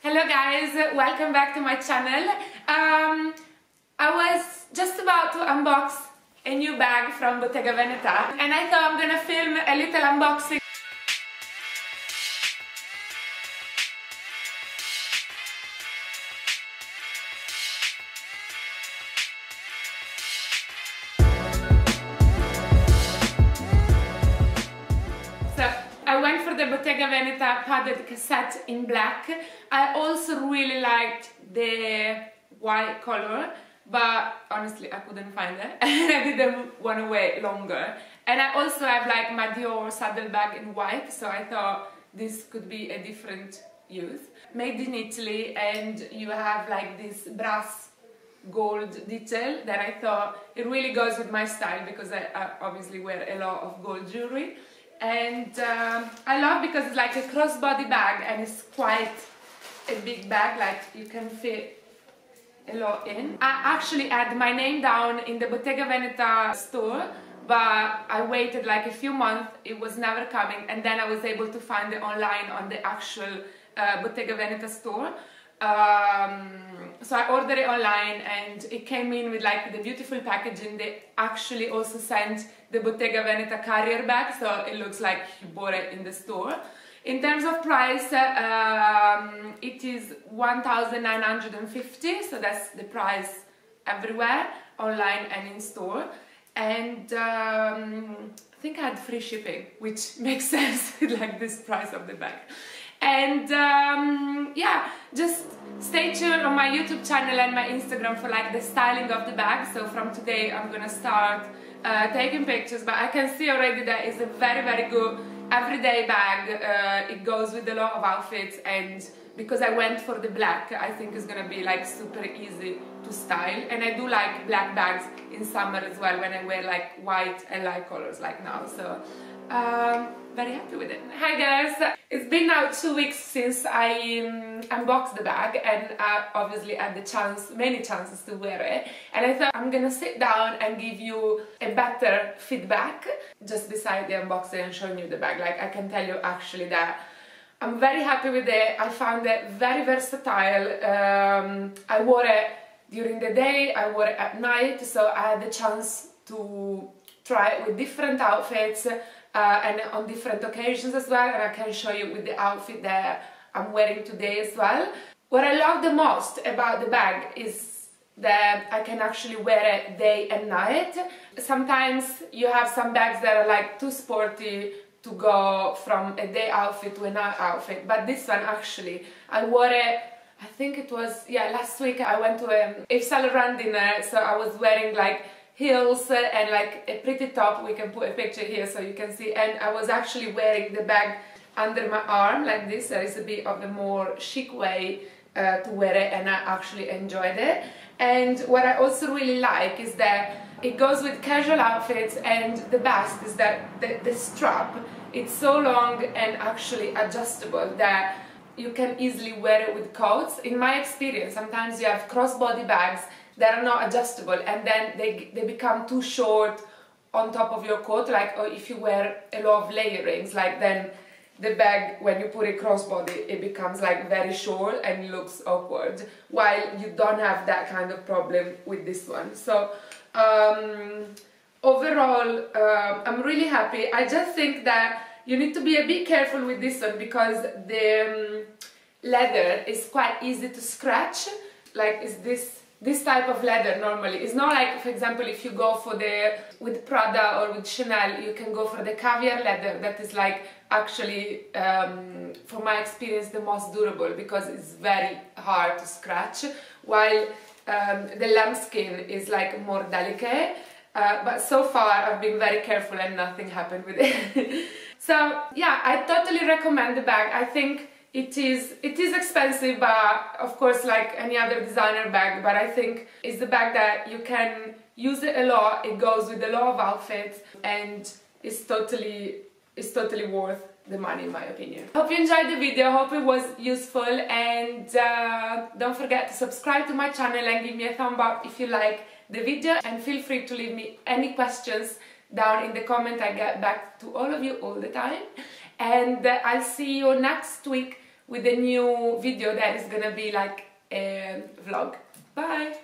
Hello guys, welcome back to my channel. I was just about to unbox a new bag from Bottega Veneta and I thought I'm gonna film a little unboxing. I went for the Bottega Veneta padded cassette in black. I also really liked the white color, but honestly I couldn't find it and I didn't want to wait longer. And I also have like my Dior saddle bag in white, so I thought this could be a different use. Made in Italy, and you have like this brass gold detail that I thought it really goes with my style because I obviously wear a lot of gold jewelry. And I love because it's like a crossbody bag and it's quite a big bag, like you can fit a lot in. I actually had my name down in the Bottega Veneta store, but I waited like a few months, it was never coming, and then I was able to find it online on the actual Bottega Veneta store. So I ordered it online and it came in with like the beautiful packaging. They actually also sent the Bottega Veneta carrier bag, so it looks like you bought it in the store. In terms of price, it is 1,950, so that's the price everywhere, online and in store. And I think I had free shipping, which makes sense with like this price of the bag. And yeah, just stay tuned on my YouTube channel and my Instagram for like the styling of the bag. So from today I'm gonna start taking pictures, but I can see already that it's a very good everyday bag. It goes with a lot of outfits, and because I went for the black, I think it's gonna be like super easy to style. And I do like black bags in summer as well when I wear like white and light colors like now. So very happy with it. Hi guys! It's been now 2 weeks since I unboxed the bag, and I obviously had the many chances to wear it, and I thought I'm gonna sit down and give you a better feedback just beside the unboxing and showing you the bag. Like, I can tell you actually that I'm very happy with it. I found it very versatile. I wore it during the day, I wore it at night, so I had the chance to try it with different outfits and on different occasions as well, and I can show you with the outfit that I'm wearing today as well. What I love the most about the bag is that I can actually wear it day and night. Sometimes you have some bags that are like too sporty to go from a day outfit to a night outfit, but this one actually, I wore it, I think it was, yeah, last week I went to a Yves Saint Laurent dinner, so I was wearing like heels and like a pretty top. We can put a picture here so you can see, and I was actually wearing the bag under my arm like this. There is a bit of a more chic way to wear it, and I actually enjoyed it. And what I also really like is that it goes with casual outfits, and the best is that the strap, it's so long and actually adjustable that you can easily wear it with coats. In my experience, sometimes you have crossbody bags that are not adjustable, and then they become too short on top of your coat, like, or if you wear a lot of layerings, like then the bag, when you put it crossbody, it becomes like very short and looks awkward, while you don't have that kind of problem with this one. So overall, I'm really happy. I just think that you need to be a bit careful with this one because the leather is quite easy to scratch. Like, is this type of leather normally. It's not like, for example, if you go for with Prada or with Chanel, you can go for the caviar leather that is like actually, from my experience, the most durable because it's very hard to scratch, while the lambskin is like more delicate. But so far I've been very careful and nothing happened with it. So yeah, I totally recommend the bag. I think it is expensive, but of course like any other designer bag, but I think it's the bag that you can use it a lot. It goes with a lot of outfits, and it's totally worth the money in my opinion. Hope you enjoyed the video, hope it was useful, and don't forget to subscribe to my channel and give me a thumb up if you like the video, and feel free to leave me any questions down in the comment. I get back to all of you all the time. And I'll see you next week with a new video that is gonna be like a vlog. Bye!